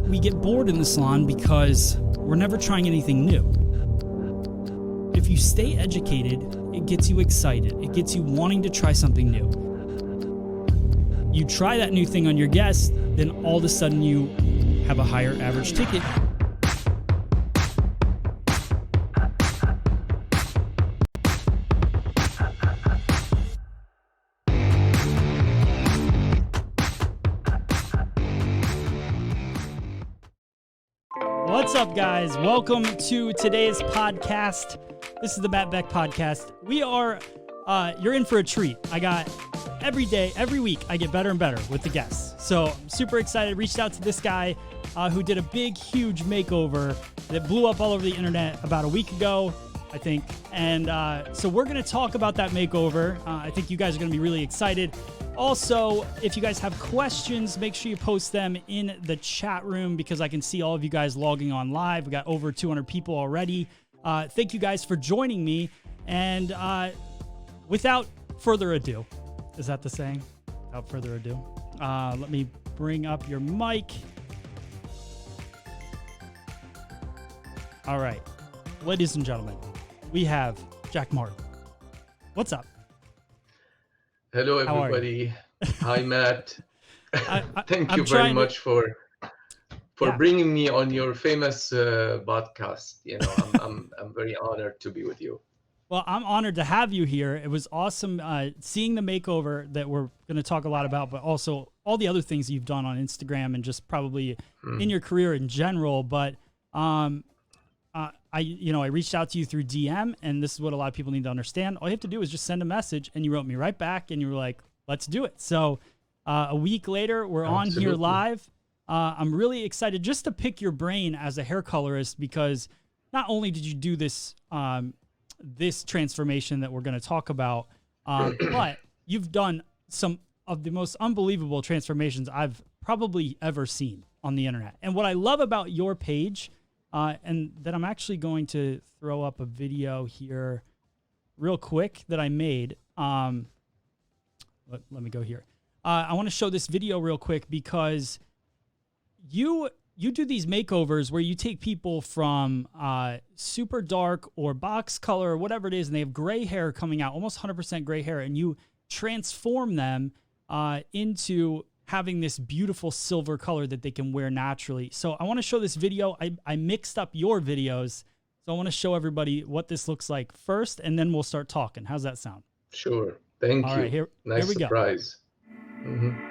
we get bored in the salon because we're never trying anything new. If you stay educated, it gets you excited. It gets you wanting to try something new. You try that new thing on your guests, then all of a sudden you have a higher average ticket. What's up, guys? Welcome to today's podcast. This is the Matt Beck podcast. You're in for a treat. I got every day, every week, I get better and better with the guests. So I'm super excited. Reached out to this guy who did a big, huge makeover that blew up all over the internet about a week ago, I think. And so we're going to talk about that makeover. I think you guys are going to be really excited. Also, if you guys have questions, make sure you post them in the chat room because I can see all of you guys logging on live. We got over 200 people already. Thank you guys for joining me. And without further ado, is that the saying? Without further ado, let me bring up your mic. All right, ladies and gentlemen, we have Jack Martin. What's up? Hello, everybody. Hi, Matt. Thank you very much for bringing me on your famous podcast. You know, I'm very honored to be with you. Well, I'm honored to have you here. It was awesome seeing the makeover that we're going to talk a lot about, but also all the other things you've done on Instagram and just probably in your career in general. But I reached out to you through DM, and this is what a lot of people need to understand. All you have to do is just send a message, and you wrote me right back, and you were like, let's do it. So a week later, we're on here live. I'm really excited just to pick your brain as a hair colorist, because not only did you do this this transformation that we're going to talk about, but you've done some of the most unbelievable transformations I've probably ever seen on the internet. And what I love about your page, and that I'm actually going to throw up a video here real quick that I made. Let me go here. I want to show this video real quick because you do these makeovers where you take people from super dark or box color or whatever it is, and they have gray hair coming out, almost 100% gray hair, and you transform them into having this beautiful silver color that they can wear naturally. So I want to show this video. I mixed up your videos, so I want to show everybody what this looks like first, and then we'll start talking. How's that sound? Sure. Thank you. All right, here we surprise. Go.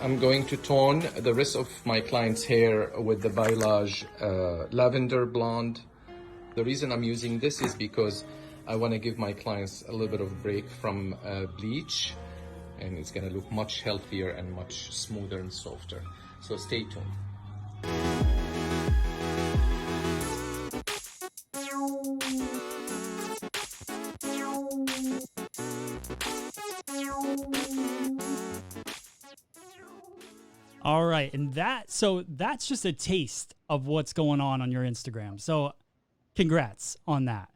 I'm going to tone the rest of my client's hair with the Bailage Lavender Blonde. The reason I'm using this is because I want to give my clients a little bit of a break from bleach, and it's going to look much healthier and much smoother and softer. So stay tuned. All right, and that's just a taste of what's going on your Instagram. So congrats on that.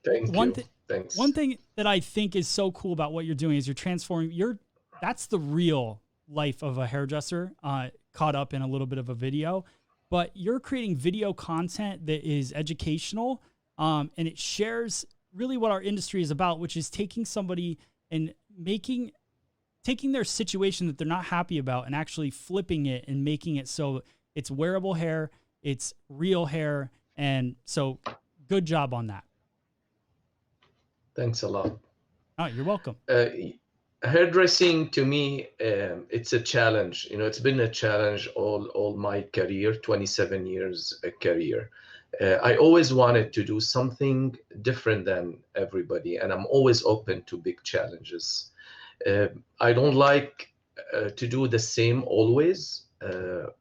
Thank you. Thanks. One thing that I think is so cool about what you're doing is you're transforming that's the real life of a hairdresser, caught up in a little bit of a video, but you're creating video content that is educational, and it shares really what our industry is about, which is taking somebody and making taking their situation that they're not happy about and actually flipping it and making it so it's wearable hair, it's real hair. And so good job on that. Thanks a lot. Oh, you're welcome. Hairdressing to me, it's a challenge. You know, it's been a challenge all my career, 27 years career. I always wanted to do something different than everybody, and I'm always open to big challenges. I don't like to do the same always,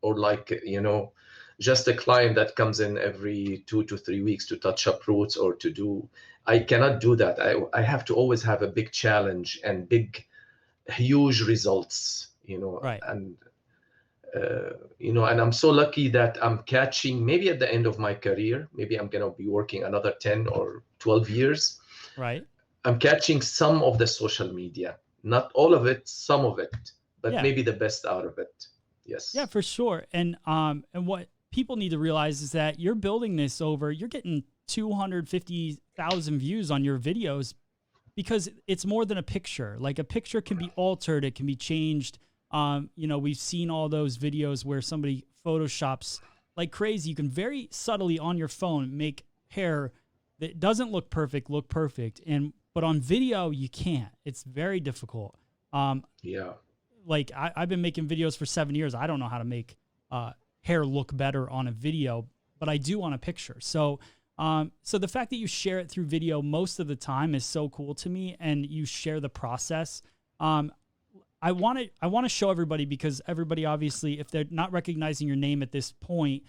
or like, you know, just a client that comes in every 2 to 3 weeks to touch up roots or to do. I cannot do that. I have to always have a big challenge and huge results, you know. Right. And you know, and I'm so lucky that I'm catching, maybe at the end of my career, maybe I'm going to be working another 10 or 12 years. Right. I'm catching some of the social media, not all of it, some of it, but Yeah. maybe the best out of it. Yes. Yeah, for sure. And what people need to realize is that you're building this over, you're getting 250,000 views on your videos because it's more than a picture. Like a picture can be altered, it can be changed. You know, we've seen all those videos where somebody photoshops like crazy. You can very subtly on your phone make hair that doesn't look perfect. But on video, you can't. It's very difficult. Yeah. Like I've been making videos for 7 years. I don't know how to make hair look better on a video, but I do on a picture. So the fact that you share it through video most of the time is so cool to me, and you share the process. I want to show everybody, because everybody, obviously, if they're not recognizing your name at this point,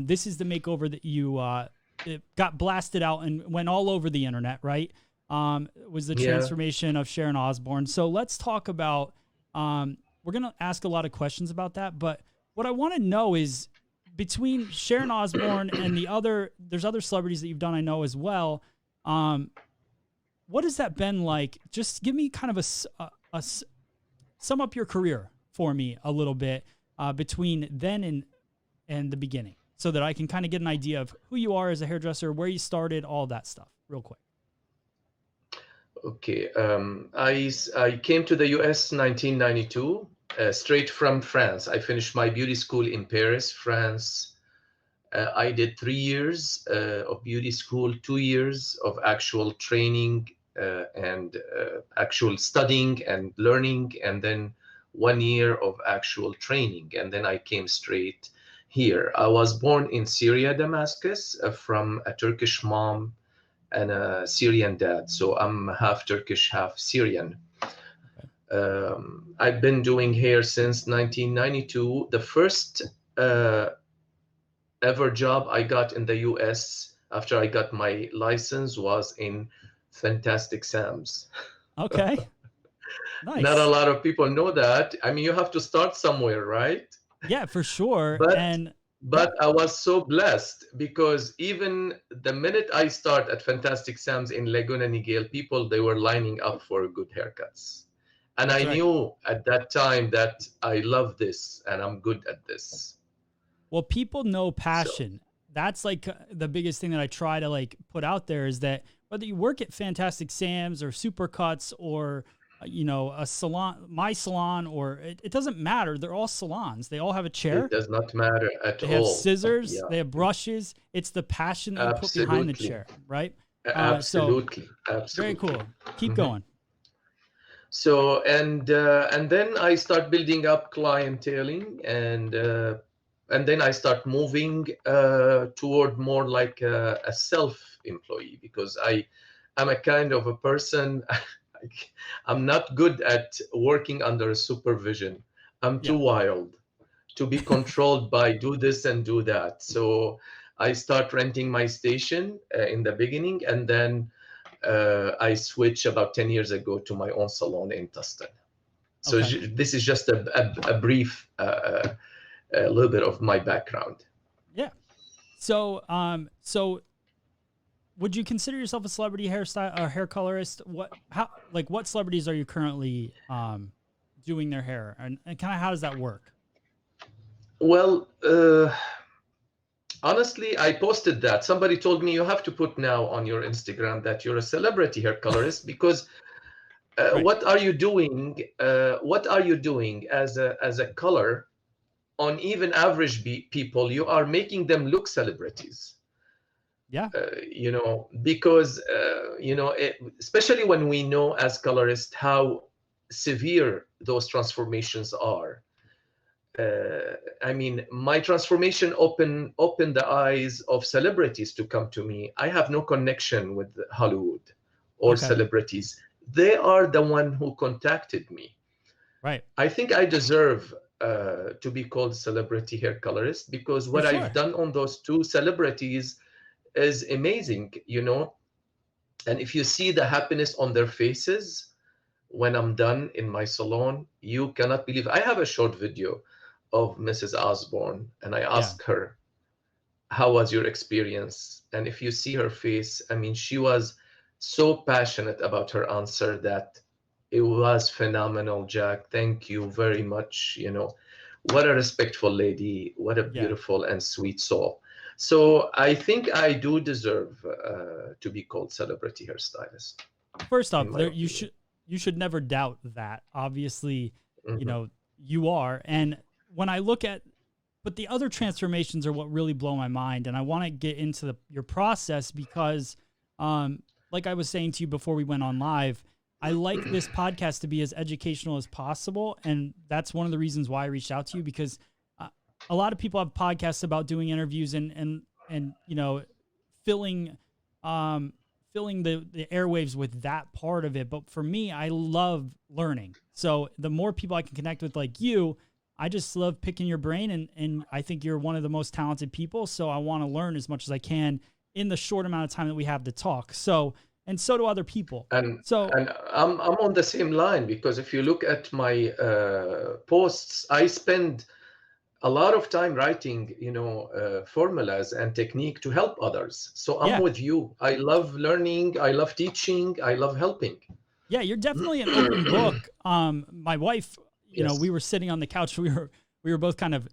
this is the makeover that you it got blasted out and went all over the internet, right? Was the transformation of Sharon Osbourne. So let's talk about, we're going to ask a lot of questions about that, but what I want to know is, between Sharon Osbourne and there's other celebrities that you've done, I know, as well. What has that been like? Just give me kind of a sum up your career for me a little bit, between then and the beginning, so that I can kind of get an idea of who you are as a hairdresser, where you started, all that stuff real quick. Okay. I came to the US 1992, straight from France. I finished my beauty school in Paris, France. I did 3 years of beauty school, 2 years of actual training and actual studying and learning, and then 1 year of actual training. And then I came straight here. I was born in Syria, Damascus, from a Turkish mom and a Syrian dad. So I'm half Turkish, half Syrian. I've been doing hair since 1992. The first ever job I got in the US after I got my license was in Fantastic Sam's. Okay. Nice. Not a lot of people know that. I mean, you have to start somewhere, right? Yeah, for sure. But I was so blessed, because even the minute I start at Fantastic Sam's in Laguna Niguel, people, they were lining up for good haircuts. And I knew at that time that I love this and I'm good at this. Well, people know passion. So, that's like the biggest thing that I try to like put out there, is that whether you work at Fantastic Sam's or Supercuts or, you know, a salon, my salon, or it doesn't matter. They're all salons. They all have a chair. It does not matter at all. They have scissors. Yeah. They have brushes. It's the passion that you put behind the chair, right? Absolutely. Very cool. Keep going. So, and then I start building up clienteling, and then I start moving toward more like a self-employee, because I'm a kind of a person, I'm not good at working under supervision. I'm too wild to be controlled by do this and do that. So I start renting my station in the beginning, and then I switched about 10 years ago to my own salon in Tustin. So this is just a brief, a little bit of my background. Yeah. So, would you consider yourself a celebrity hairstyle or hair colorist? What celebrities are you currently doing their hair, and kind of how does that work? Well, honestly, I posted that. Somebody told me you have to put now on your Instagram that you're a celebrity hair colorist, because Right. What are you doing? What are you doing as a color on even average people? You are making them look celebrities. Yeah. Because especially when we know as colorists how severe those transformations are. I mean, my transformation opened the eyes of celebrities to come to me. I have no connection with Hollywood or Okay. celebrities. They are the one who contacted me. Right. I think I deserve to be called celebrity hair colorist because For what sure. I've done on those two celebrities is amazing, And if you see the happiness on their faces when I'm done in my salon, you cannot believe. I have a short video of Mrs. Osbourne, and I Yeah. asked her, "How was your experience?" And if you see her face, I mean, she was so passionate about her answer that it was phenomenal, Jack. Thank you very much. What a respectful lady. What a Yeah. beautiful and sweet soul. So I think I do deserve to be called celebrity hairstylist, First in off, my opinion. you should never doubt that. Obviously, Mhm. you are. And when I look at, but the other transformations are what really blow my mind. And I want to get into your process because, like I was saying to you before we went on live, I like this podcast to be as educational as possible. And that's one of the reasons why I reached out to you, because uh, a lot of people have podcasts about doing interviews and filling, um, filling the airwaves with that part of it. But for me, I love learning. So the more people I can connect with like you, I just love picking your brain, and I think you're one of the most talented people. So I want to learn as much as I can in the short amount of time that we have to talk. So, and so do other people. And So and I'm on the same line because if you look at my posts, I spend a lot of time writing, formulas and technique to help others. So I'm yeah, with you. I love learning. I love teaching. I love helping. yeah, you're definitely an open book. My wife, we Yes. were sitting on the couch. We were both kind of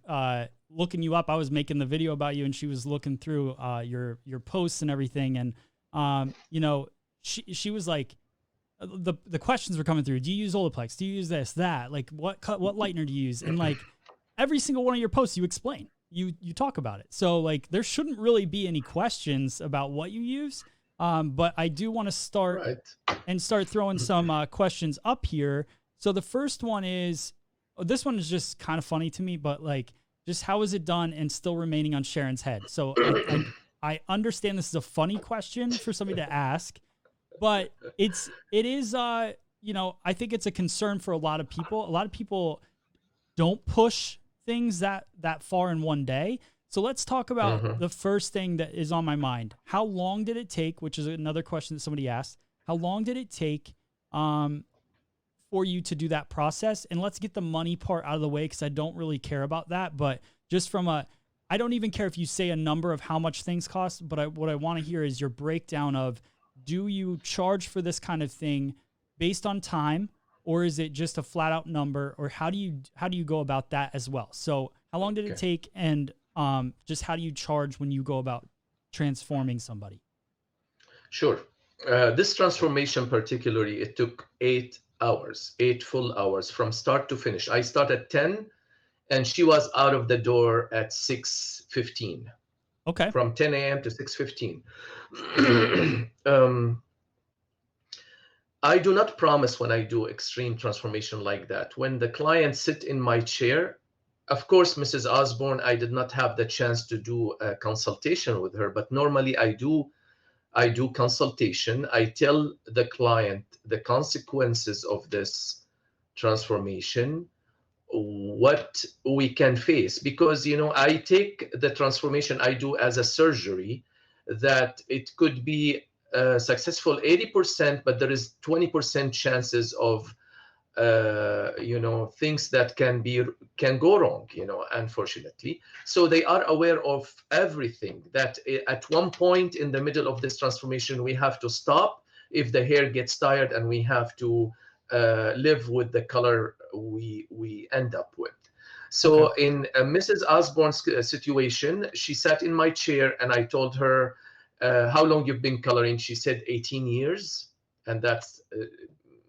looking you up. I was making the video about you, and she was looking through your posts and everything. And she was like, the questions were coming through. Do you use Olaplex? Do you use this, that? Like what lightener do you use? And like every single one of your posts, you explain, you talk about it. So like there shouldn't really be any questions about what you use. But I do want to start Right. throwing some questions up here. So the first one is, this one is just kind of funny to me, but like, just how is it done and still remaining on Sharon's head? So I understand this is a funny question for somebody to ask, but it is I think it's a concern for a lot of people. A lot of people don't push things that far in one day. So let's talk about Mhm. the first thing that is on my mind. How long did it take, which is another question that somebody asked, how long did it take for you to do that process? And let's get the money part out of the way because I don't really care about that. But just I don't even care if you say a number of how much things cost, but what I want to hear is your breakdown of, do you charge for this kind of thing based on time, or is it just a flat out number, or how do you go about that as well? So how long did it Okay. take, and just how do you charge when you go about transforming somebody? Sure. This transformation particularly, it took 8 hours, 8 full hours from start to finish. I started at 10 and she was out of the door at 6:15, Okay. from 10 a.m. to 6:15. I do not promise when I do extreme transformation like that. When the client sit in my chair, of course, Mrs. Osborne, I did not have the chance to do a consultation with her, but normally I do consultation. I tell the client the consequences of this transformation, what we can face, because I take the transformation I do as a surgery, that it could be successful 80%, but there is 20% chances of things that can go wrong, unfortunately. So they are aware of everything, that at one point in the middle of this transformation we have to stop if the hair gets tired, and we have to live with the color we end up with. Okay. So in Mrs. Osborne's situation, she sat in my chair and I told her, how long you've been coloring? She said 18 years. And that's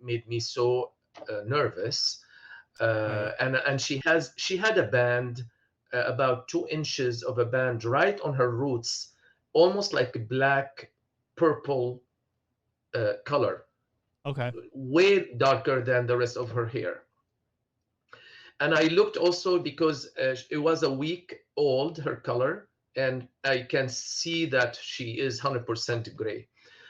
made me so nervous. Right. And she had a band, about 2 inches of a band right on her roots, almost like a black purple color, Okay. way darker than the rest of her hair. And I looked also because it was a week old, her color, and I can see that she is 100% gray.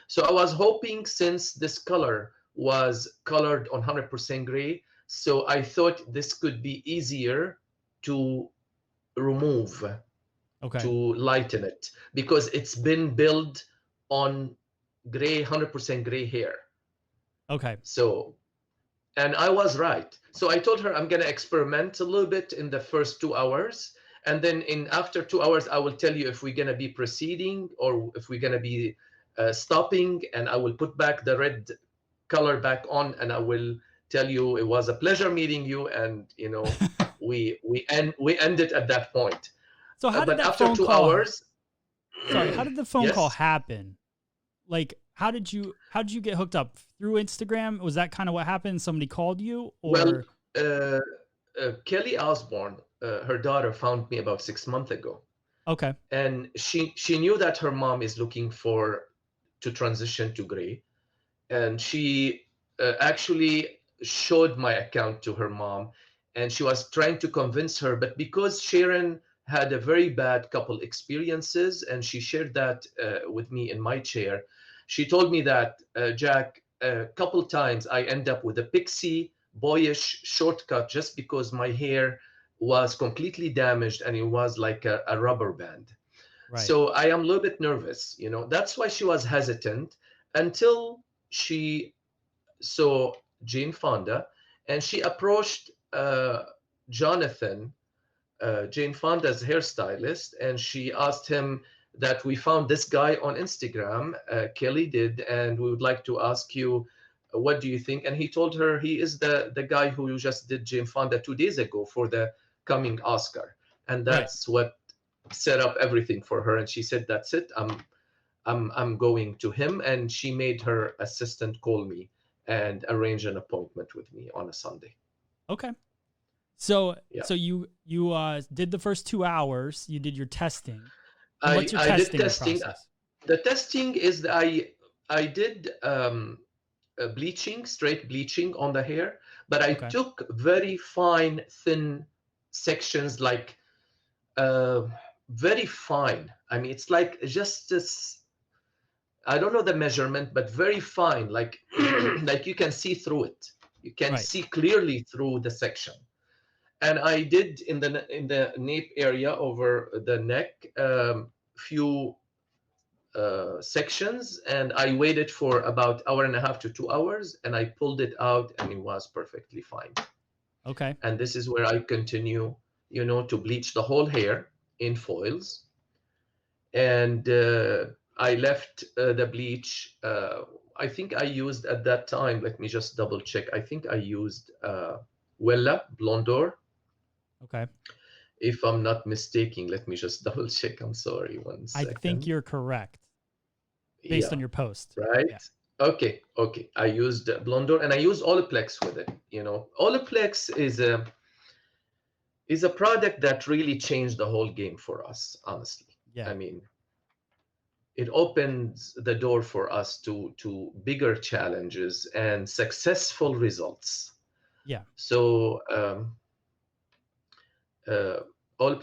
So I was hoping, since this color was colored on 100% gray, so I thought this could be easier to remove, Okay. to lighten it, because it's been built on gray, 100% gray hair. Okay. So, and I was right. So I told her I'm going to experiment a little bit in the first 2 hours. And then after 2 hours, I will tell you if we're going to be proceeding or if we're going to be stopping. And I will put back the red color back on, and I will tell you it was a pleasure meeting you. And, we ended at that point. So how did But that after phone two call? hours, Sorry, how did the phone call yes. happen? Like, how did you get hooked up through Instagram? Was that kind of what happened? Somebody called you, or Well, Kelly Osbourne, her daughter, found me about 6 months ago, okay, and she knew that her mom is looking to transition to gray, and she actually showed my account to her mom, and she was trying to convince her. But because Sharon had a very bad couple experiences, and she shared that with me in my chair, she told me that, Jack, a couple times I end up with a pixie boyish shortcut just because my hair was completely damaged and it was like a rubber band. right, So I am a little bit nervous, That's why she was hesitant until she saw Jane Fonda, and she approached Jonathan, Jane Fonda's hairstylist, and she asked him that we found this guy on Instagram, Kelly did, and we would like to ask you, what do you think? And he told her he is the guy who just did Jane Fonda 2 days ago for the coming Oscar, and right. that's what set up everything for her. And she said, "That's it. I'm going to him." And she made her assistant call me and arrange an appointment with me on a Sunday. Okay. So Yeah. you did the first 2 hours. You did your testing. And what's your I did testing testing. process? The testing is that I did bleaching, straight bleaching on the hair, but I Okay. took very fine, thin sections, like very fine. I mean, it's like just this. I don't know the measurement, but very fine, like like you can see through it. You can Right. see clearly through the section. And I did in the nape area over the neck, few sections, and I waited for about hour and a half to 2 hours, and I pulled it out, and it was perfectly fine. Okay. And this is where I continue, to bleach the whole hair in foils. And I left the bleach. I think I used at that time, let me just double check. I think I used Wella Blondor, Okay. if I'm not mistaken. Let me just double check. I'm sorry, one I second. think you're correct based on your post. Right? Yeah. Okay. I used Blondor, and I used Olaplex with it. Olaplex is a product that really changed the whole game for us, honestly. Yeah. I mean, it opens the door for us to bigger challenges and successful results. Yeah. So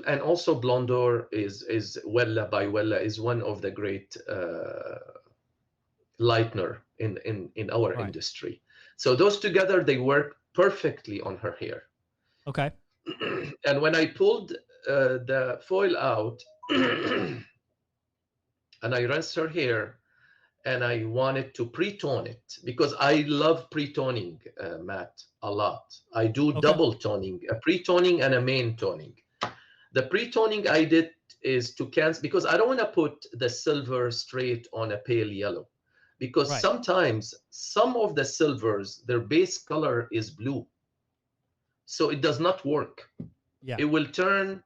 and also Blondor is Wella by Wella is one of the great lightener in our Right. industry. So those together, they work perfectly on her hair. Okay. And when I pulled the foil out and I rinsed her hair, and I wanted to pre-tone it, because I love pre-toning, Matt, a lot. I do Okay. double toning, a pre-toning and a main toning. The pre-toning I did is to cancel, because I don't want to put the silver straight on a pale yellow, because Right. sometimes some of the silvers, their base color is blue. So it does not work. Yeah. It will turn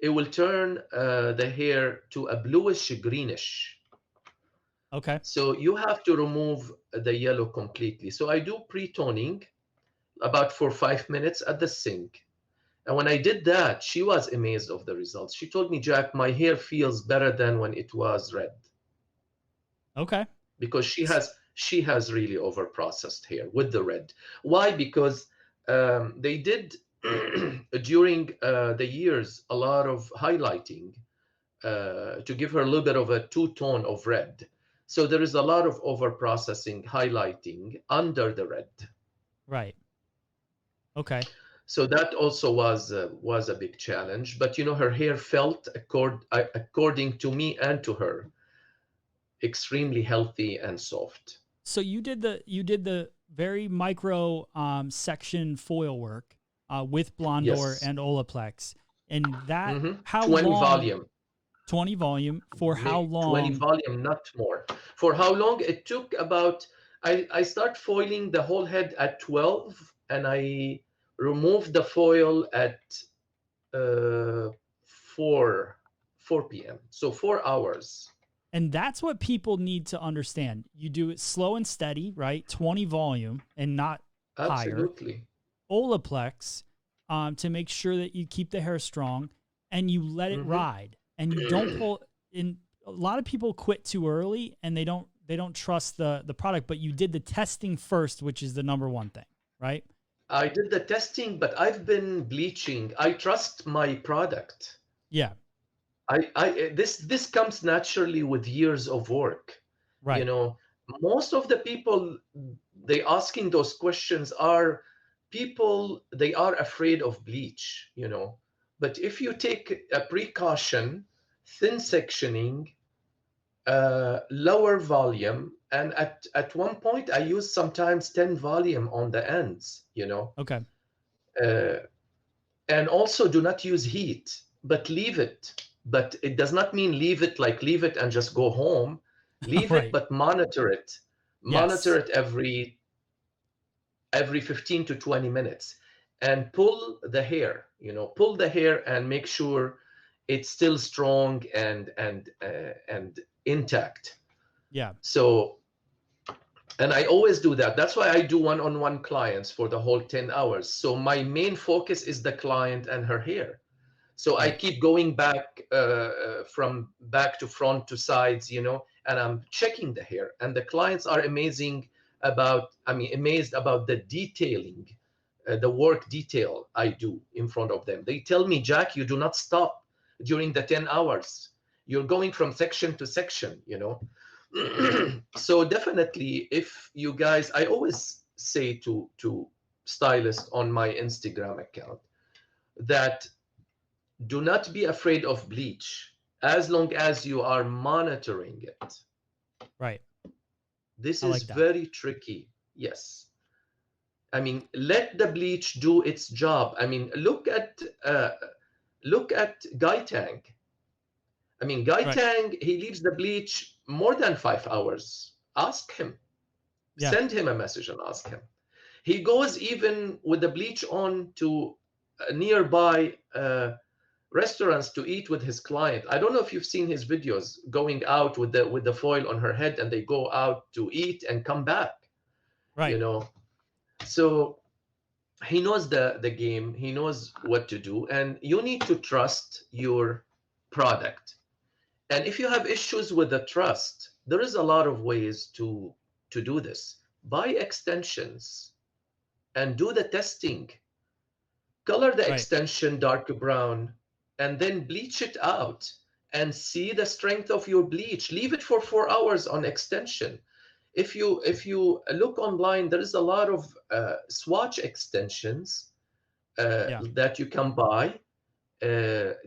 the hair to a bluish greenish. Okay. So you have to remove the yellow completely. So I do pre-toning about for 5 minutes at the sink. And when I did that, she was amazed of the results. She told me, Jack, my hair feels better than when it was red. Okay. Because she has really over processed hair with the red. Why? Because they did during the years a lot of highlighting to give her a little bit of a two-tone of red. So there is a lot of over processing highlighting under the red. Right. Okay. So that also was a big challenge. But you know, her hair felt according to me and to her extremely healthy and soft. So you did the very micro section foil work with Blondor Yes. and Olaplex, and that how 20 long? volume. 20 volume for how long? 20 volume, not more. For how long? It took about, I start foiling the whole head at 12, and I removed the foil at 4 p.m. So 4 hours. And that's what people need to understand. You do it slow and steady, right? 20 volume and not Absolutely. higher. Olaplex to make sure that you keep the hair strong and you let it ride. And you don't pull in. A lot of people quit too early and they don't trust the product, but you did the testing first, which is the number one thing, right? I did the testing, but I've been bleaching. I trust my product. Yeah. This comes naturally with years of work. Right. You know, most of the people they asking those questions are people they are afraid of bleach, you know. But if you take a precaution, thin sectioning, lower volume, and at one point I use sometimes 10 volume on the ends, you know. Okay. And also do not use heat, but leave it. But it does not mean leave it like leave it and just go home. Leave Right. it, but monitor it. Monitor it every 15 to 20 minutes. And pull the hair, you know, pull the hair and make sure it's still strong and intact. Yeah. So, and I always do that. That's why I do one-on-one clients for the whole 10 hours. So my main focus is the client and her hair. So I keep going back from back to front to sides, you know, and I'm checking the hair. And the clients are amazed about the detailing, the work detail I do in front of them. They tell me, Jack, you do not stop during the 10 hours. You're going from section to section, you know. So definitely, if you guys, I always say to stylists on my Instagram account that do not be afraid of bleach as long as you are monitoring it. Right. This is very tricky. Yes. I mean, let the bleach do its job. I mean, look at Guy Tang. I mean, Guy Tang, he leaves the bleach more than 5 hours. Ask him. Yeah. Send him a message and ask him. He goes even with the bleach on to nearby restaurants to eat with his client. I don't know if you've seen his videos going out with the foil on her head, and they go out to eat and come back. Right. You know, so he knows the game. He knows what to do, and you need to trust your product. And if you have issues with the trust, there is a lot of ways to do this. Buy extensions and do the testing. Color the extension dark brown and then bleach it out and see the strength of your bleach. Leave it for 4 hours on extension. If you look online, there is a lot of swatch extensions that you can buy,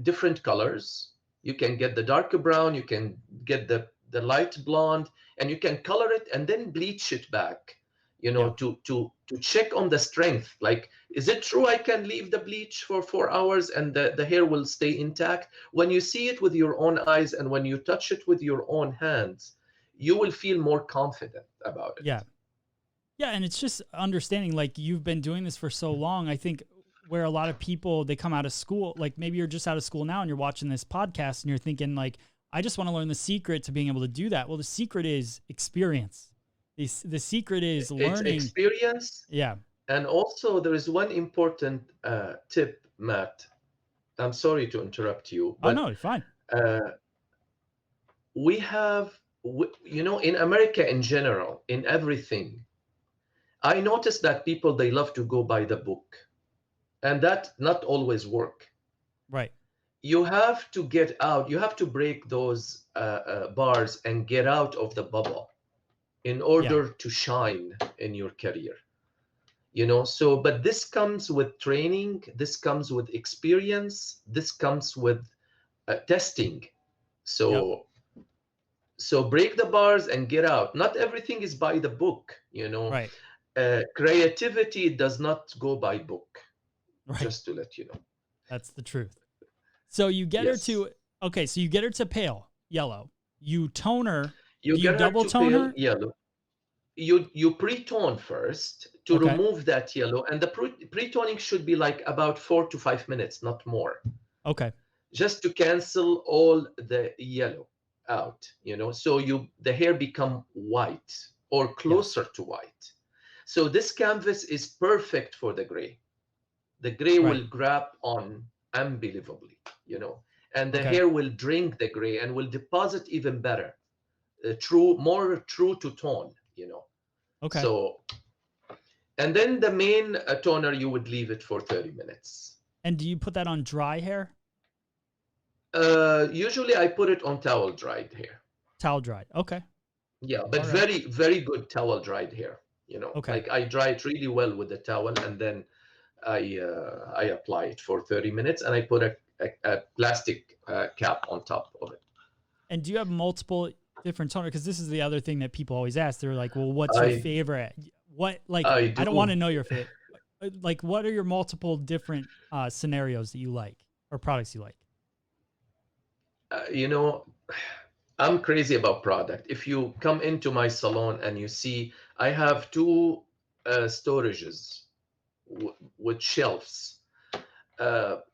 different colors. You can get the dark brown, you can get the light blonde, and you can color it and then bleach it back, you know, to check on the strength. Like, is it true I can leave the bleach for 4 hours and the hair will stay intact? When you see it with your own eyes and when you touch it with your own hands, you will feel more confident about it. Yeah. Yeah, and it's just understanding, like, you've been doing this for so long. I think where a lot of people, they come out of school, like maybe you're just out of school now and you're watching this podcast and you're thinking like, I just want to learn the secret to being able to do that. Well, the secret is experience. The secret is learning. It's experience. Yeah. And also there is one important tip, Matt. I'm sorry to interrupt you, Oh, but no, fine. we have, in America in general, in everything, I noticed that people, they love to go by the book, and that not always work. Right. You have to get out. You have to break those bars and get out of the bubble in order to shine in your career. So, but this comes with training. This comes with experience. This comes with testing. So break the bars and get out. Not everything is by the book, Right. Creativity does not go by book. Right. Just to let you know. That's the truth. So you get her to, okay, so you get her to pale yellow. You tone her. You get double her to tone pale her? yellow. You pre-tone first to remove that yellow, and the pre-toning should be like about 4 to 5 minutes, not more. Okay. Just to cancel all the yellow out, so the hair become white or closer to white. So this canvas is perfect for the gray. The gray will grab on unbelievably, and the hair will drink the gray and will deposit even better. More true to tone, Okay. So, and then the main toner, you would leave it for 30 minutes. And do you put that on dry hair? Usually I put it on towel dried hair. Towel dried. Okay. Yeah, but very, very good towel dried hair. Okay. Like I dry it really well with the towel, and then I apply it for 30 minutes, and I put a plastic cap on top of it. And do you have multiple different toners? Because this is the other thing that people always ask. They're like, well, what's your favorite? What, like, I don't want to know your favorite. Like, what are your multiple different scenarios that you like, or products you like? I'm crazy about product. If you come into my salon and you see, I have 2 storages with shelves.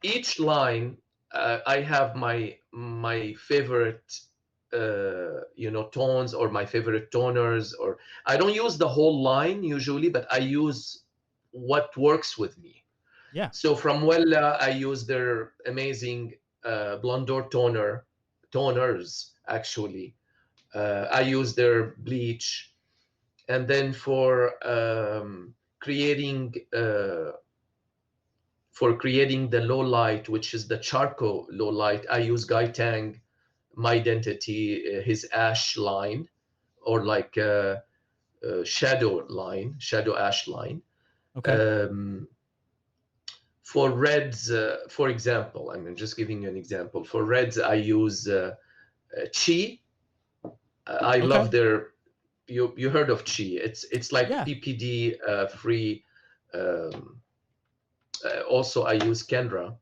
Each line, I have my favorite, tones, or my favorite toners, or I don't use the whole line usually, but I use what works with me. Yeah. So from Wella, I use their amazing Blondor toners, actually. I use their bleach. And then for creating the low light, which is the charcoal low light, I use Guy Tang, My Identity, his ash line, or like shadow ash line. Okay. For reds, for example, I'm just giving you an example. For reds, I use Chi. I love their. You heard of Chi? It's like PPD free. Also, I use Kenra.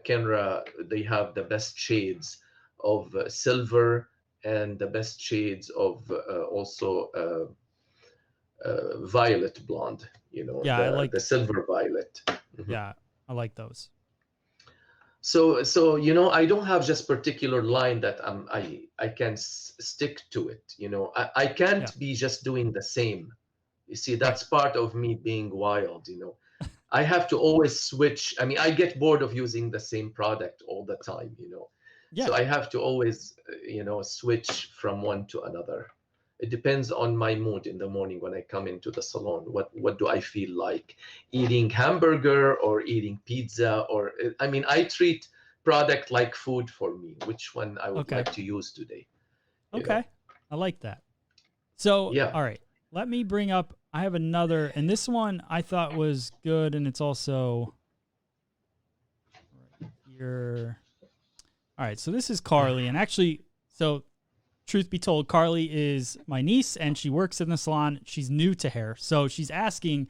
Kenra, they have the best shades of silver and the best shades of also violet blonde. I like the silver violet. Mm-hmm. Yeah, I like those. So I don't have just particular line that I can stick to it. I can't be just doing the same. You see, that's part of me being wild. I have to always switch. I mean, I get bored of using the same product all the time. So I have to always switch from one to another. It depends on my mood in the morning when I come into the salon. What do I feel like? Eating hamburger or eating pizza? Or I treat product like food for me. Which one I would like to use today? Okay, I like that. So all right, let me bring up. I have another, and this one I thought was good, and it's also right here. All right, so this is Carly, and actually, so truth be told, Carly is my niece, and she works in the salon. She's new to hair, so she's asking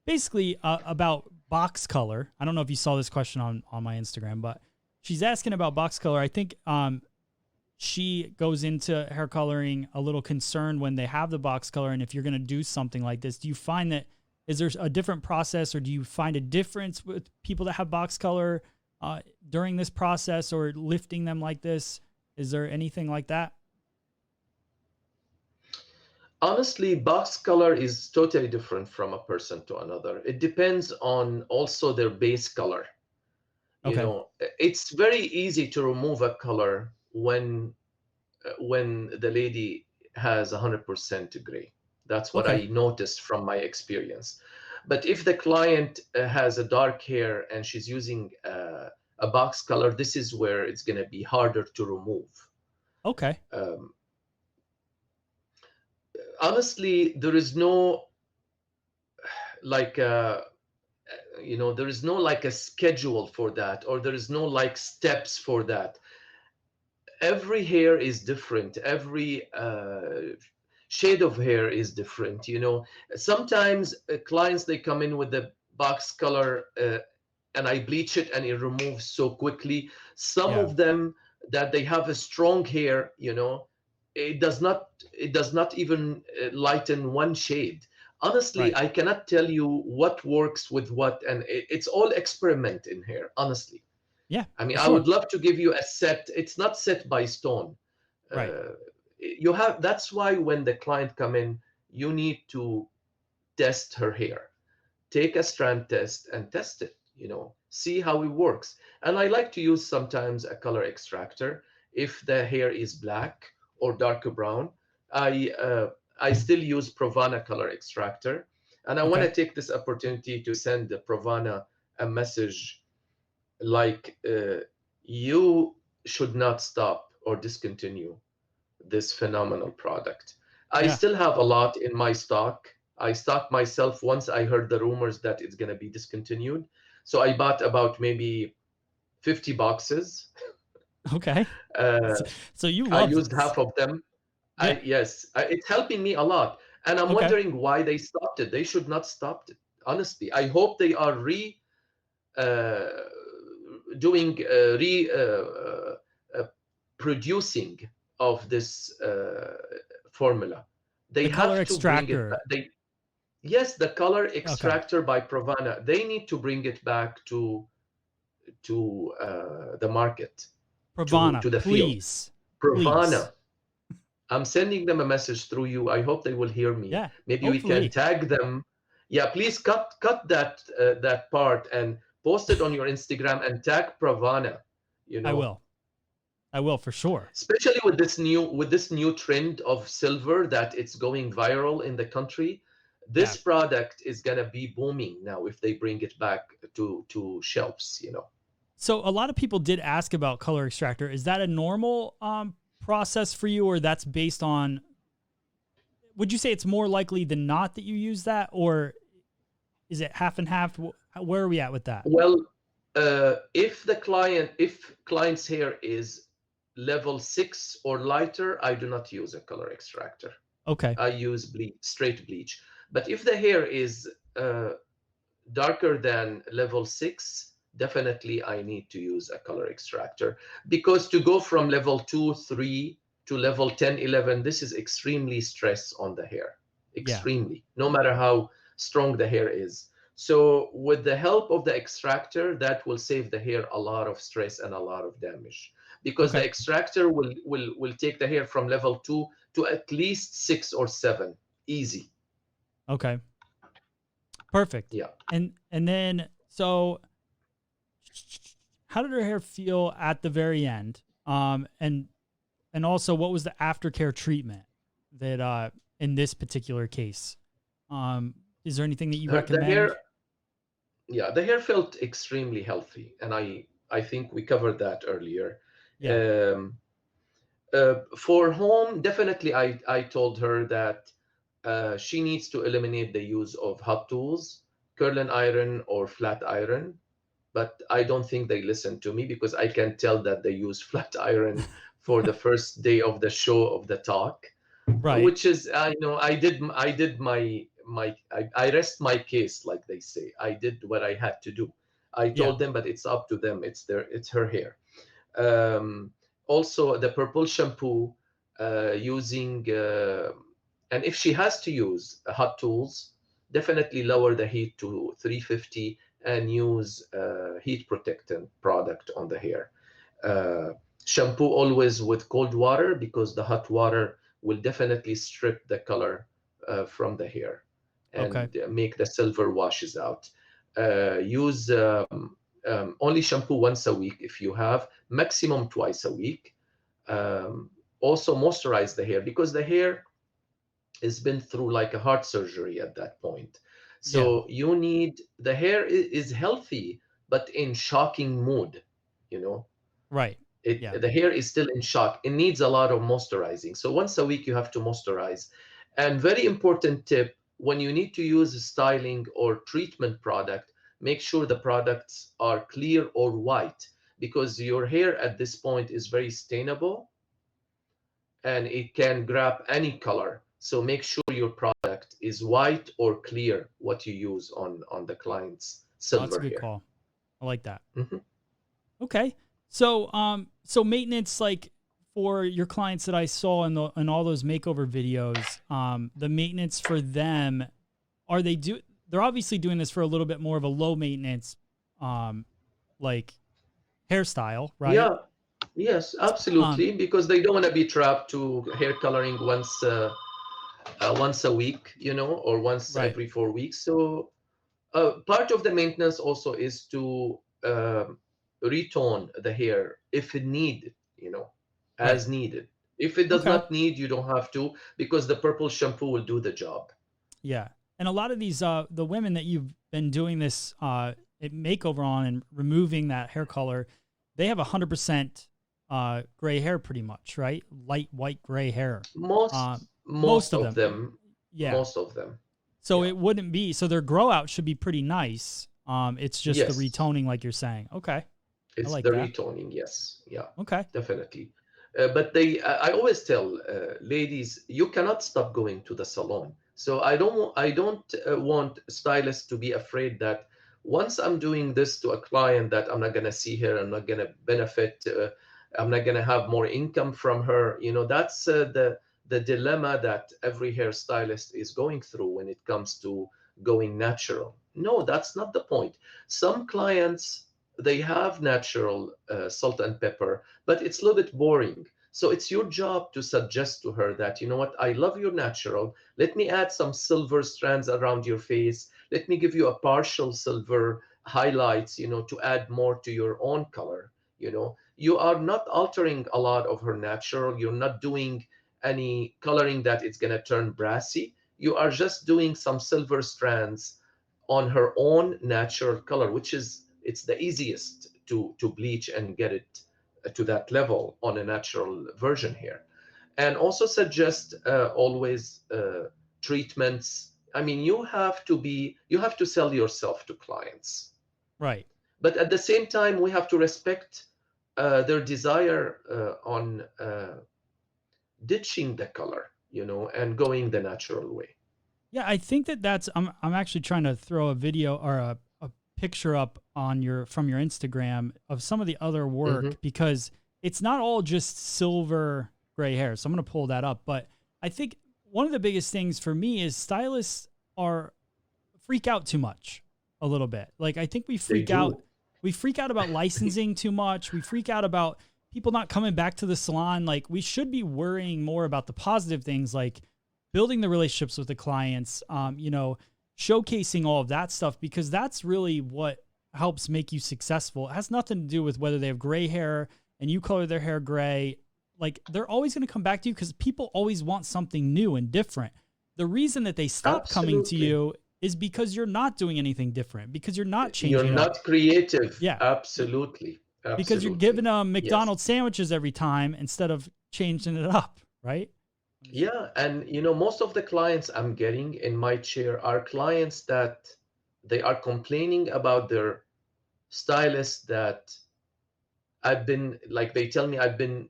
basically about box color. I don't know if you saw this question on my Instagram, but she's asking about box color. I think she goes into hair coloring a little concerned when they have the box color, and if you're going to do something like this, do you find that, is there a different process, or do you find a difference with people that have box color during this process, or lifting them like this? Is there anything like that? Honestly, box color is totally different from a person to another. It depends on also their base color. You Okay. know, it's very easy to remove a color when the lady has 100% gray. That's what Okay. I noticed from my experience. But if the client has a dark hair and she's using a box color, this is where it's going to be harder to remove. Okay. Um, Honestly, there is no like there is no like a schedule for that, or there is no like steps for that. Every hair is different. Every shade of hair is different. Sometimes clients, they come in with the box color, and I bleach it and it removes so quickly. Some Yeah. of them that they have a strong hair, it does not even lighten one shade. Honestly, Right. I cannot tell you what works with what, and it's all experiment in here, honestly. Yeah, I mean, for I sure. would love to give you a set. It's not set by stone. Right. That's why when the client come in, you need to test her hair. Take a strand test and test it, see how it works. And I like to use sometimes a color extractor. If the hair is black or darker brown, I still use Pravana color extractor. And I want Okay. to take this opportunity to send the Pravana a message like, you should not stop or discontinue this phenomenal product. I Yeah. still have a lot in my stock. I stocked myself once I heard the rumors that it's going to be discontinued. So I bought about maybe 50 boxes. Okay. Uh, So you I love used this. half of them. Yeah. It's helping me a lot. And I'm Okay. wondering why they stopped it. They should not stop it. Honestly, I hope they are uh, doing producing of this formula. They The color have to bring it extractor. back. Yes, the color Okay. extractor by Pravana. They need to bring it back to the market, to Pravana, to the field. please. Please. Pravana. I'm sending them a message through you. I hope they will hear me. Yeah. Maybe we can Hopefully. tag them. Yeah, please cut that part and post it on your Instagram and tag Pravana. You I know, will. I will for sure. especially with this new trend of silver that it's going viral in the country. Yeah. This product is gonna be booming now if they bring it back to shelves. So a lot of people did ask about color extractor. Is that a normal process for you, or that's based on? Would you say it's more likely than not that you use that, or is it half and half? Where are we at with that? Well, if client's hair is level 6 or lighter, I do not use a color extractor. Okay. I use straight bleach. But if the hair is uh, darker than level 6, definitely I need to use a color extractor, because to go from level 2, 3 to level 10, 11, this is extremely stress on the hair. Yeah. Extremely, no matter how strong the hair is. So with the help of the extractor, that will save the hair a lot of stress and a lot of damage, because the Okay. extractor will take the hair from level 2 to at least 6 or 7, easy. Okay. Perfect. Yeah. And then so how did her hair feel at the very end? And also what was the aftercare treatment that in this particular case? Is there anything that you The recommend? hair, yeah, the hair felt extremely healthy, and I think we covered that earlier. Yeah. Um, for home, definitely, I told her that she needs to eliminate the use of hot tools, curling iron or flat iron. But I don't think they listen to me, because I can tell that they use flat iron for the first day of the show of the talk, Right. which is, I did I rest my case, like they say. I did what I had to do. I Yeah. told them, but it's up to them. It's her hair. um, Also, the purple shampoo, using and if she has to use hot tools, definitely lower the heat to 350 and use heat protectant product on the hair. Shampoo always with cold water, because the hot water will definitely strip the color from the hair Okay. and make the silver washes out. Use only shampoo once a week if you have, maximum twice a week. Also moisturize the hair, because the hair has been through like a heart surgery at that point. Yeah. So you need, the hair is healthy, but in shocking mood, you know. Right. Yeah. The hair is still in shock. It needs a lot of moisturizing. So once a week you have to moisturize. And very important tip, when you need to use a styling or treatment product, make sure the products are clear or white, because your hair at this point is very stainable and it can grab any color. So make sure your product is white or clear, what you use on the client's Oh, that's a silver good hair. call. I like that. Mhm. Okay. So so maintenance, like for your clients that I saw in all those makeover videos, the maintenance for them, are they're obviously doing this for a little bit more of a low maintenance like hairstyle, right? Yeah, yes, Um absolutely, because they don't want to be trapped to hair coloring once a week, or once right. every 4 weeks. So part of the maintenance also is to retone the hair if it needed, Right. as needed. If it does Okay. not need, you don't have to, because the purple shampoo will do the job. Yeah. And a lot of these the women that you've been doing this makeover on and removing that hair color, they have 100% gray hair pretty much, right? Light white gray hair. Most Um most most of of them. them, Yeah. most of them, So yeah. it wouldn't be so their grow out should be pretty nice. It's just the Yes. retoning like you're saying. Okay. I It's like the that. retoning, yes, yeah, Okay. definitely. But I always tell ladies, you cannot stop going to the salon. So I don't want stylists to be afraid that once I'm doing this to a client, that I'm not gonna see her, I'm not gonna benefit, I'm not gonna have more income from her. That's the dilemma that every hairstylist is going through when it comes to going natural. No, that's not the point. Some clients, they have natural salt and pepper, but it's a little bit boring. So it's your job to suggest to her that, you know what, I love your natural. Let me add some silver strands around your face. Let me give you a partial silver highlights, to add more to your own color. You are not altering a lot of her natural. You're not doing any coloring that it's going to turn brassy. You are just doing some silver strands on her own natural color, which is, it's the easiest to bleach and get it to that level on a natural version here. And also suggest always treatments. I mean, you have to sell yourself to clients, Right. but at the same time, we have to respect their desire on ditching the color, and going the natural way. Yeah, I think that's I'm actually trying to throw a video or a picture up on from your Instagram of some of the other Hmm. work because it's not all just silver gray hair. So I'm going to pull that up, but I think one of the biggest things for me is stylists are freak out too much a little bit. Like I think They do. we freak out about licensing too much. We freak out about people not coming back to the salon. Like we should be worrying more about the positive things like building the relationships with the clients, showcasing all of that stuff because that's really what helps make you successful. It has nothing to do with whether they have gray hair and you color their hair gray. Like they're always going to come back to you because people always want something new and different. The reason that they stop coming to Absolutely. you is because you're not doing anything different, because you're not You're changing it up. not creative. Yeah. Absolutely. Because you're giving Absolutely. them Yes. McDonald's sandwiches every time instead of changing it up. Right. Yeah. And, most of the clients I'm getting in my chair are clients that they are complaining about their stylist, that they tell me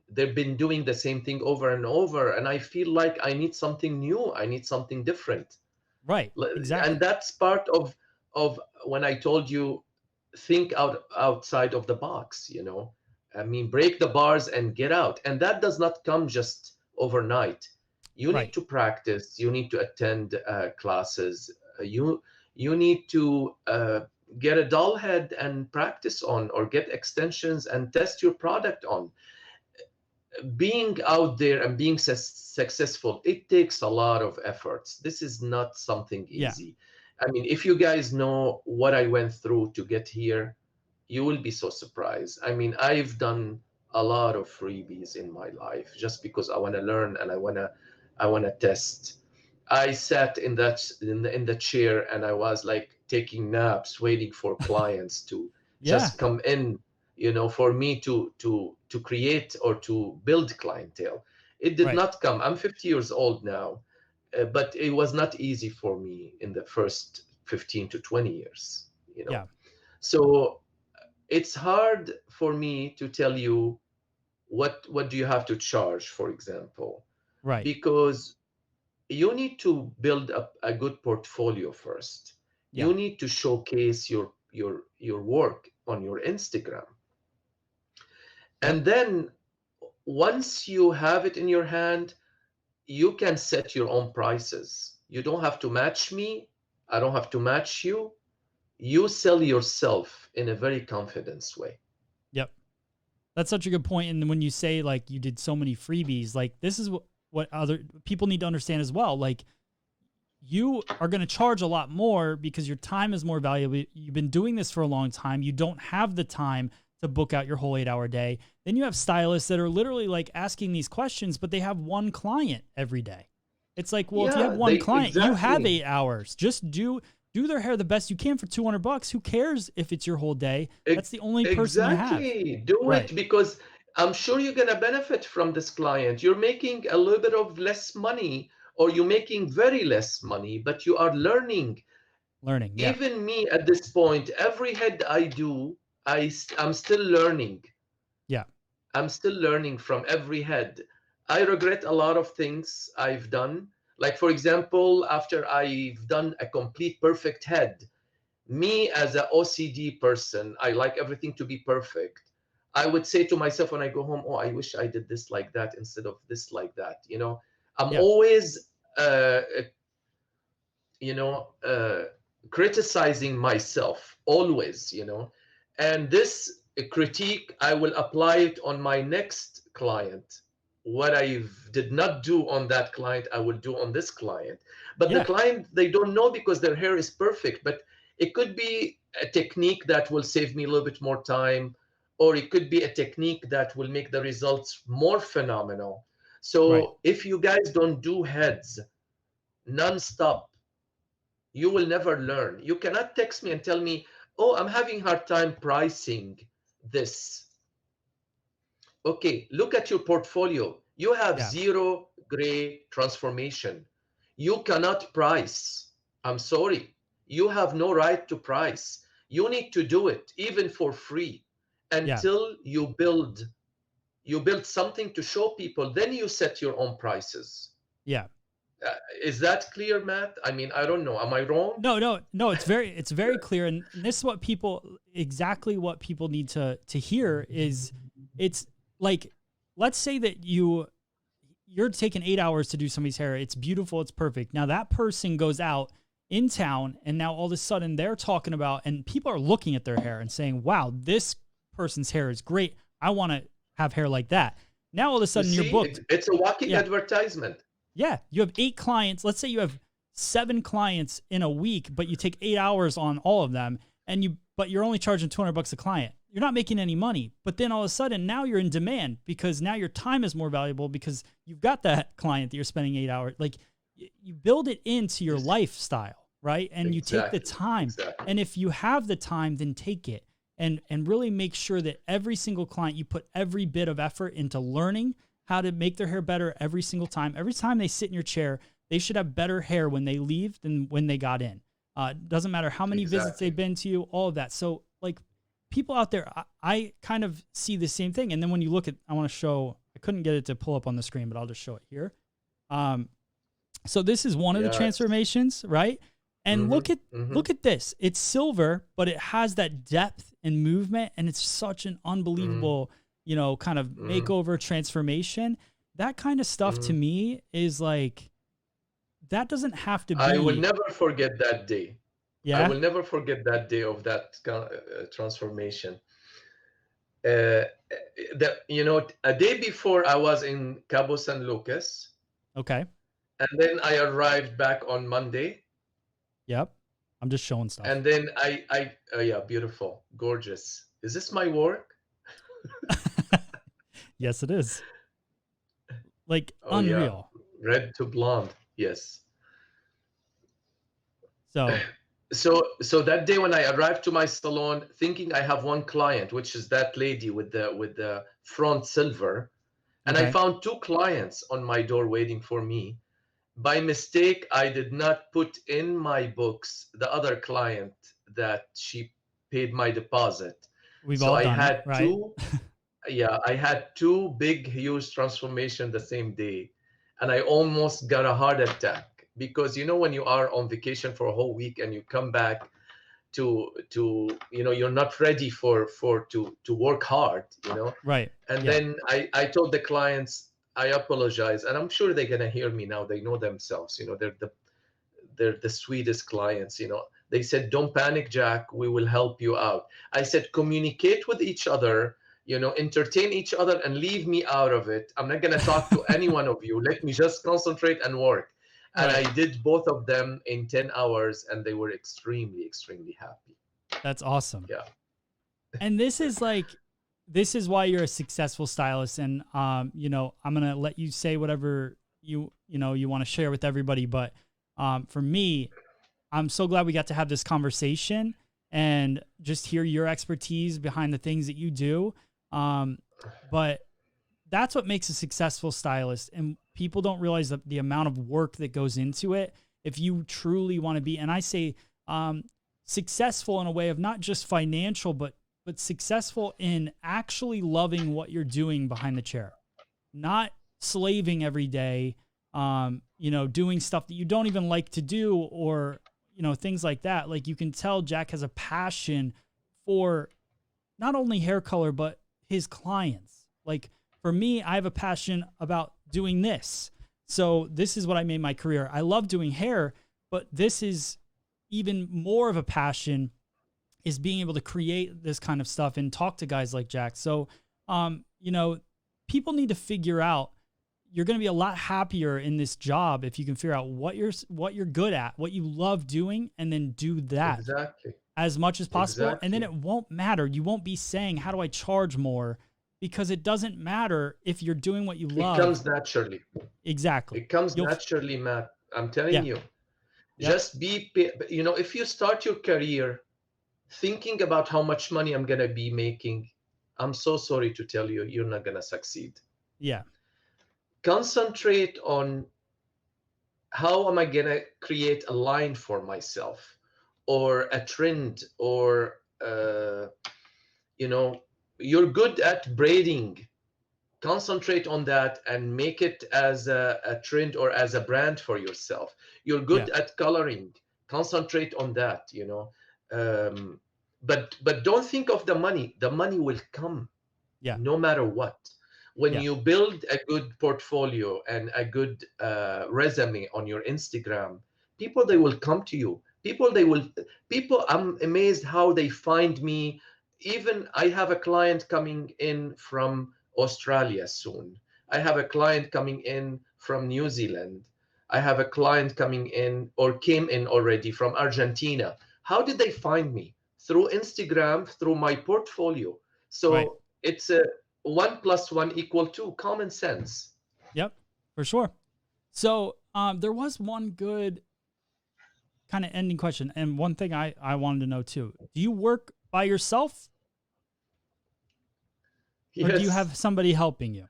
they've been doing the same thing over and over. And I feel like I need something new. I need something different. Right. And Exactly. that's part of when I told you, think outside of the box. I mean, break the bars and get out, and that does not come just overnight. You need Right. to practice, you need to attend classes, you need to get a doll head and practice on, or get extensions and test your product on. being out there and being successful, it takes a lot of efforts. This is not something Yeah. easy. I mean, if you guys know what I went through to get here, you will be so surprised. I mean, I've done a lot of freebies in my life just because I want to learn and I want to test. I sat in the chair and I was like taking naps, waiting for clients to Yeah. just come in, for me to create or to build clientele. It did Right. not come. I'm 50 years old now, but it was not easy for me in the first 15 to 20 years, Yeah. So it's hard for me to tell you what do you have to charge, for example, Right. because you need to build up a good portfolio first. Yeah. You need to showcase your work on your Instagram. Yep. And then once you have it in your hand, you can set your own prices. You don't have to match me. I don't have to match you. You sell yourself in a very confidence way. Yep. That's such a good point. And when you say like you did so many freebies, like this is what other people need to understand as well. Like you are going to charge a lot more because your time is more valuable. You've been doing this for a long time. You don't have the time to book out your whole 8-hour day. Then you have stylists that are literally like asking these questions, but they have one client every day. It's like, well, if you have Yeah, one they client, you have exactly. 8 hours. Just do their hair the best you can for $200. Who cares if it's your whole day? That's the only person you have. Exactly. Do Right. it because I'm sure you're going to benefit from this client. You're making a little bit of less money or you're making very less money, but you are learning. Learning. Yeah. Even me at this point, every head I do, I'm still learning. Yeah. I'm still learning from every head. I regret a lot of things I've done. Like, for example, after I've done a complete perfect head, me as an OCD person, I like everything to be perfect. I would say to myself when I go home, oh, I wish I did this like that instead of this like that. I'm Yeah. always, you know, uh, criticizing myself, always. And this critique, I will apply it on my next client. What I did not do on that client, I will do on this client. But the Yeah. client, they don't know because their hair is perfect. But it could be a technique that will save me a little bit more time, or it could be a technique that will make the results more phenomenal. Right. So if you guys don't do heads nonstop, you will never learn. You cannot text me and tell me, oh, I'm having hard time pricing this. Okay, look at your portfolio. You have Yeah. zero gray transformation. You cannot price. I'm sorry. You have no right to price. You need to do it even for free Yeah. until you build something to show people, then you set your own prices. Yeah. Uh, is that clear, Matt? I mean, I don't know. Am I wrong? No. It's very clear, and this is what exactly what people need to hear is, it's like, let's say that you're taking 8 hours to do somebody's hair. It's beautiful. It's perfect. Now that person goes out in town, and now all of a sudden they're talking about, and people are looking at their hair and saying, "Wow, this person's hair is great. I want to have hair like that." Now all of a You sudden you're see, booked. it's a walking Yeah. advertisement. Yeah, you have 8 clients. Let's say you have 7 clients in a week, but you take 8 hours on all of them, but you're only charging $200 a client. You're not making any money. But then all of a sudden now you're in demand because now your time is more valuable because you've got that client that you're spending 8 hours. Like, you build it into your lifestyle, right? And you take the Exactly. time. Exactly. And if you have the time, then take it and really make sure that every single client, you put every bit of effort into learning how to make their hair better every single time. Every time they sit in your chair, they should have better hair when they leave than when they got in. Doesn't matter how many visits they've Exactly. been to you, all of that. So, like, people out there, I kind of see the same thing. And then when you look at, I want to show, I couldn't get it to pull up on the screen, but I'll just show it here. So this is one of the Yes. transformations, right? And Mm-hmm. Mm-hmm. look at this. It's silver, but it has that depth and movement, and it's such an unbelievable, kind of makeover transformation. That kind of stuff to me is like, that doesn't have to I will be. never forget that day. I Yeah. will never forget that day of that transformation. A day before I was in Cabo San Lucas, Okay. and then I arrived back on Monday, Yep. I'm just showing stuff. and then yeah, beautiful, gorgeous. Is this my work? Yes, it is. Like Oh unreal. yeah, red to blonde. Yes. So So that day when I arrived to my salon, thinking I have one client, which is that lady with the front silver, and I okay. found two clients on my door waiting for me. By mistake, I did not put in my books the other client that she paid my deposit. We've So all I done it, had right? two, yeah, I had two big, huge transformation the same day, and I almost got a heart attack because when you are on vacation for a whole week and you come back to you're not ready to work hard, Right. and Yeah. then I told the clients I apologize, and I'm sure they're gonna hear me now. They know themselves, they're the sweetest clients. They said, don't panic, Jack, we will help you out. I said, communicate with each other, entertain each other, and leave me out of it. I'm not going to talk to any one of you. Let me just concentrate and work. And Right. I did both of them in 10 hours, and they were extremely, extremely happy. That's awesome. Yeah. And this is why you're a successful stylist. And I'm gonna let you say whatever you want to share with everybody. But for me, I'm so glad we got to have this conversation and just hear your expertise behind the things that you do. But that's what makes a successful stylist. And people don't realize the amount of work that goes into it. If you truly want to be, and I say successful in a way of not just financial, but successful in actually loving what you're doing behind the chair, not slaving every day, doing stuff that you don't even like to do, or, things like that. Like, you can tell Jack has a passion for not only hair color, but his clients. Like, for me, I have a passion about doing this. So this is what I made my career. I love doing hair, but this is even more of a passion, is being able to create this kind of stuff and talk to guys like Jack. So, people need to figure out, you're going to be a lot happier in this job if you can figure out what you're good at, what you love doing, and then do that Exactly. as much as possible. Exactly. And then it won't matter. You won't be saying, how do I charge more? Because it doesn't matter if you're doing what you love. It comes naturally. Exactly. It comes naturally, Matt. I'm telling you. Yep. Just if you start your career thinking about how much money I'm going to be making, I'm so sorry to tell you, you're not going to succeed. Yeah. Concentrate on how am I going to create a line for myself, or a trend, or, you're good at braiding. Concentrate on that and make it as a trend or as a brand for yourself. You're good at coloring. Concentrate on that, but don't think of the money. The money will come, no matter what. When you build a good portfolio and a good resume on your Instagram, they will come to you. I'm amazed how they find me. Even I have a client coming in from Australia soon. I have a client coming in from New Zealand. I have a client coming in, or came in already, from Argentina. How did they find me? Through Instagram, through my portfolio. So it's a 1 + 1 = 2, common sense. Yep, for sure. So there was one good kind of ending question. And one thing I wanted to know too. Do you work by yourself? Or do you have somebody helping you?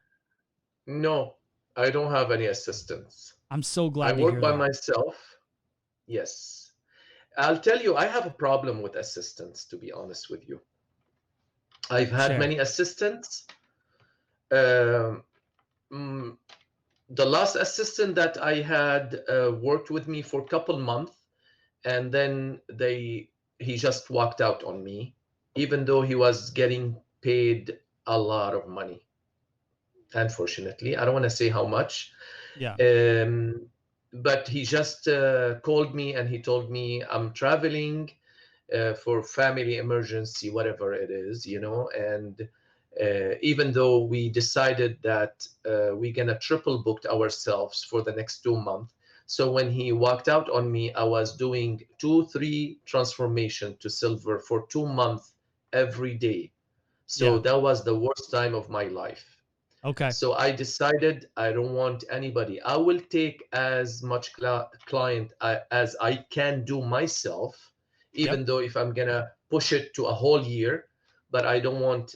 No, I don't have any assistants. I'm so glad to I work hear by that. myself. Yes. I'll tell you, I have a problem with assistants, to be honest with you. I've had many assistants. The last assistant that I had worked with me for a couple months, and then he just walked out on me, even though he was getting paid a lot of money. Unfortunately, I don't want to say how much. But he just called me and he told me, I'm traveling for family emergency, whatever it is, and even though we decided that we're gonna triple booked ourselves for the next 2 months. So when he walked out on me, I was doing 2-3 transformation to silver for 2 months every day. So Yeah. that was the worst time of my life. Okay. So I decided I don't want anybody. I will take as much client as I can do myself, even though if I'm gonna push it to a whole year, but I don't want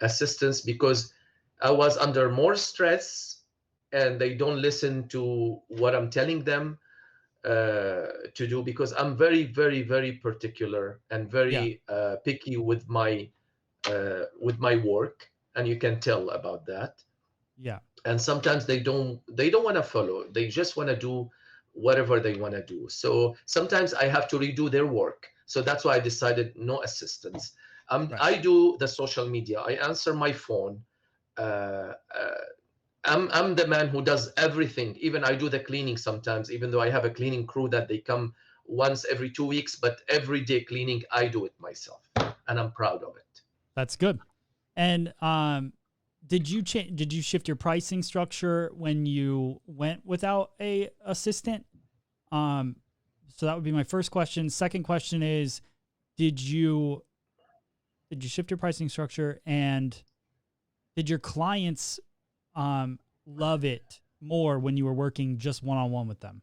assistance, because I was under more stress and they don't listen to what I'm telling them to do, because I'm very, very, very particular and very picky with my work, and you can tell about that. Yeah. And sometimes they don't want to follow. They just want to do whatever they want to do. So sometimes I have to redo their work. So that's why I decided no assistance. I do the social media. I answer my phone. Uh, I'm the man who does everything. Even I do the cleaning sometimes, even though I have a cleaning crew that they come once every 2 weeks, but every day cleaning, I do it myself, and I'm proud of it. That's good. And did you shift your pricing structure when you went without a assistant? So that would be my first question. Second question is, did you shift your pricing structure, and did your clients love it more when you were working just one-on-one with them?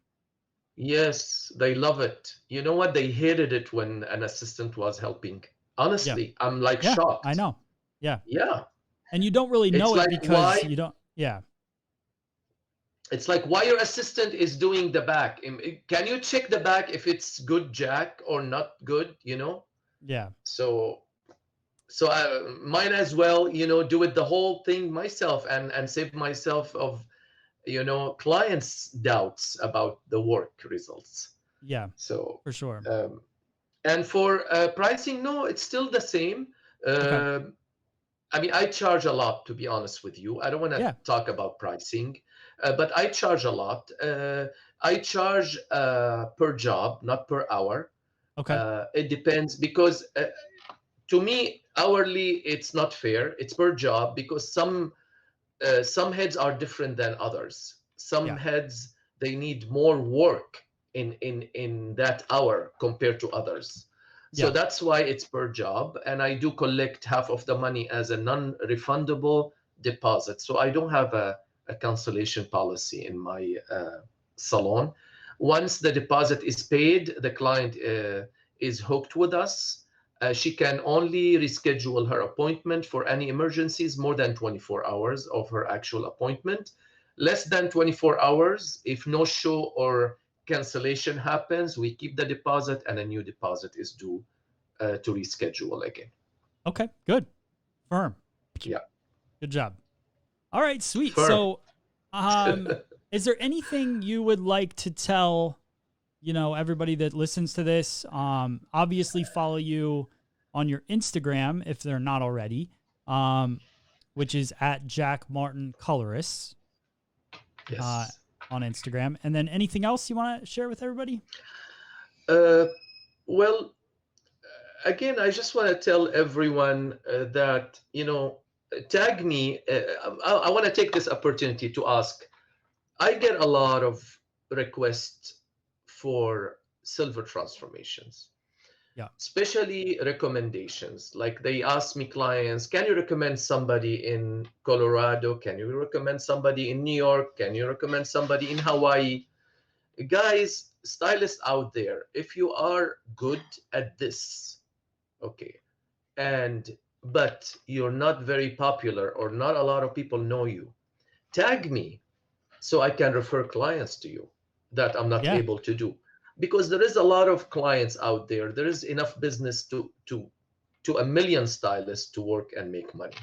Yes, they love it. You know what? They hated it when an assistant was helping. Honestly, I'm like shocked. I know. Yeah. Yeah. And you don't really It's know it like because you don't. Yeah. It's like why your assistant is doing the back. Can you check the back if it's good jack or not good, you know? Yeah. So I might as well, do it the whole thing myself and save myself of, clients' doubts about the work results. Yeah. So for sure. And for pricing, no, it's still the same. Okay. I mean, I charge a lot, to be honest with you. I don't want to talk about pricing, but I charge a lot. I charge per job, not per hour. Okay. It depends, because to me, hourly, it's not fair. It's per job, because some heads are different than others. Some heads, they need more work in that hour compared to others. So that's why it's per job, and I do collect half of the money as a non-refundable deposit. So I don't have a cancellation policy in my salon. Once the deposit is paid, the client is hooked with us. She can only reschedule her appointment for any emergencies more than 24 hours of her actual appointment. Less than 24 hours, if no show or cancellation happens, we keep the deposit, and a new deposit is due to reschedule again. Okay, good. Firm. Yeah. Good job. All right, sweet. Firm. So, is there anything you would like to tell, everybody that listens to this? Obviously follow you on your Instagram if they're not already, which is at Jack Martin Colorist. Yes. On Instagram. And then anything else you want to share with everybody? Well, again, I just want to tell everyone that, tag me. I want to take this opportunity to ask. I get a lot of requests for silver transformations. Yeah. Especially recommendations. Like they ask me, clients, can you recommend somebody in Colorado? Can you recommend somebody in New York? Can you recommend somebody in Hawaii? Guys, stylists out there, if you are good at this, okay, but you're not very popular, or not a lot of people know you, tag me so I can refer clients to you that I'm not able to do. Because there is a lot of clients out there. There is enough business to a million stylists to work and make money.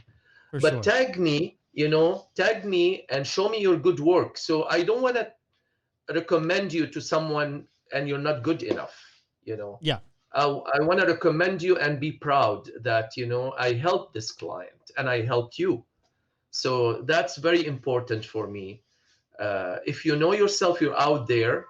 But tag me, tag me and show me your good work. So I don't want to recommend you to someone and you're not good enough, Yeah. I want to recommend you and be proud that, I helped this client and I helped you. So that's very important for me. If you know yourself, you're out there,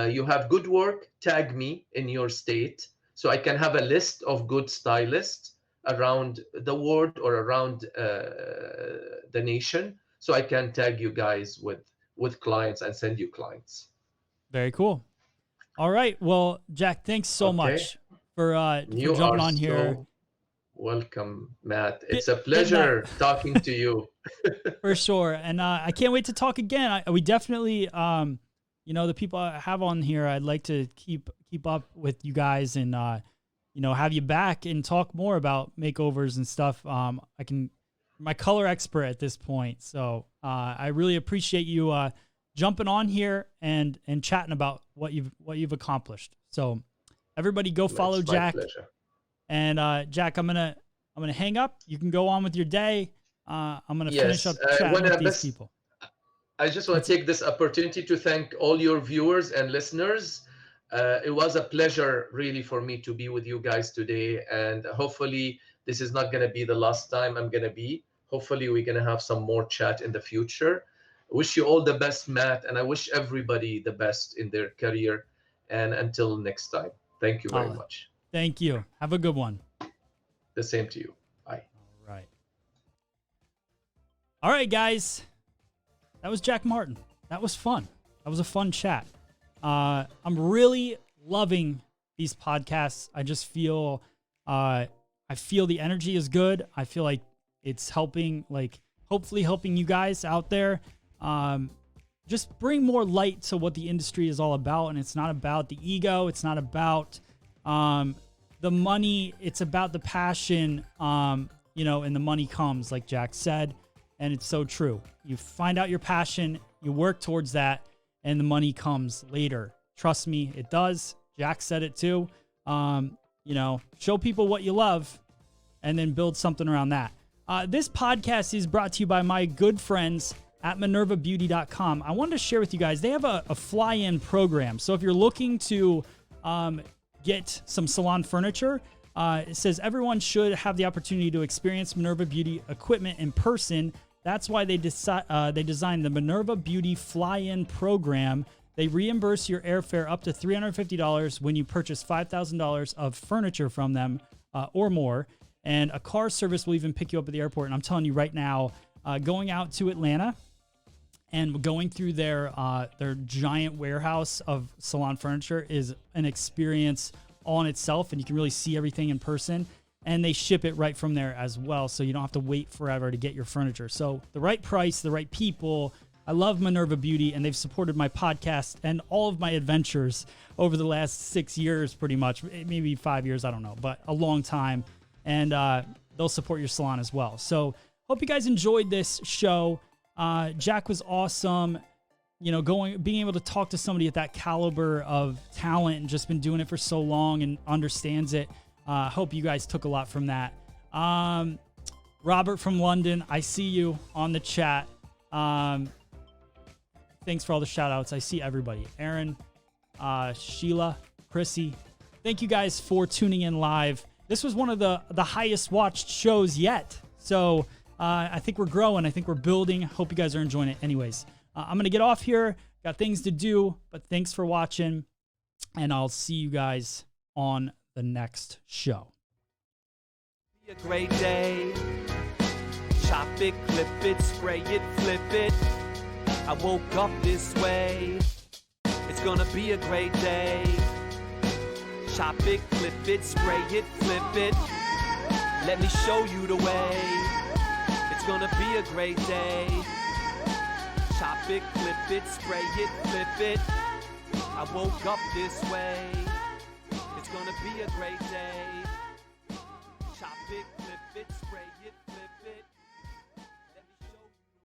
you have good work, tag me in your state so I can have a list of good stylists around the world or around the nation, so I can tag you guys with clients and send you clients. Very cool. All right. Well, Jack, thanks so much for You jumping are on here. so welcome, Matt. It's a pleasure talking to you. For sure. And I can't wait to talk again. We definitely, the people I have on here, I'd like to keep up with you guys and, have you back and talk more about makeovers and stuff. My color expert at this point. So I really appreciate you jumping on here and chatting about what you've accomplished. So everybody go follow Jack. Pleasure. And Jack, I'm gonna hang up. You can go on with your day. I'm gonna finish up chatting with these people. I just want to take this opportunity to thank all your viewers and listeners. It was a pleasure really for me to be with you guys today, and hopefully this is not going to be the last time I'm going to be. Hopefully we're going to have some more chat in the future. I wish you all the best, Matt, and I wish everybody the best in their career. And until next time, thank you very much. Thank you. Have a good one. The same to you. Bye. All right, guys. That was Jack Martin. That was fun. That was a fun chat. I'm really loving these podcasts. I just feel, I feel the energy is good. I feel like it's helping, hopefully helping you guys out there. Just bring more light to what the industry is all about. And it's not about the ego. It's not about, the money. It's about the passion, and the money comes, like Jack said. And it's so true. You find out your passion, you work towards that, and the money comes later. Trust me, it does. Jack said it too. Show people what you love and then build something around that. This podcast is brought to you by my good friends at MinervaBeauty.com. I wanted to share with you guys, they have a fly-in program. So if you're looking to get some salon furniture, it says everyone should have the opportunity to experience Minerva Beauty equipment in person. That's why they designed the Minerva Beauty Fly-In program. They reimburse your airfare up to $350 when you purchase $5,000 of furniture from them or more. And a car service will even pick you up at the airport. And I'm telling you right now, going out to Atlanta and going through their giant warehouse of salon furniture is an experience all in itself, and you can really see everything in person. And they ship it right from there as well, so you don't have to wait forever to get your furniture. So the right price, the right people. I love Minerva Beauty, and they've supported my podcast and all of my adventures over the last 6 years, pretty much, maybe 5 years, I don't know, but a long time. And they'll support your salon as well. So hope you guys enjoyed this show. Jack was awesome. Being able to talk to somebody at that caliber of talent and just been doing it for so long and understands it. Hope you guys took a lot from that. Robert from London, I see you on the chat. Thanks for all the shout outs. I see everybody. Aaron, Sheila, Chrissy. Thank you guys for tuning in live. This was one of the highest watched shows yet. So I think we're growing. I think we're building. Hope you guys are enjoying it. Anyways, I'm going to get off here. Got things to do, but thanks for watching. And I'll see you guys on the next show. Be a great day. Chop it, clip it, spray it, flip it. I woke up this way. It's gonna be a great day. Chop it, clip it, spray it, flip it. Let me show you the way. It's gonna be a great day. Chop it, clip it, spray it, flip it. I woke up this way. It's gonna be a great day.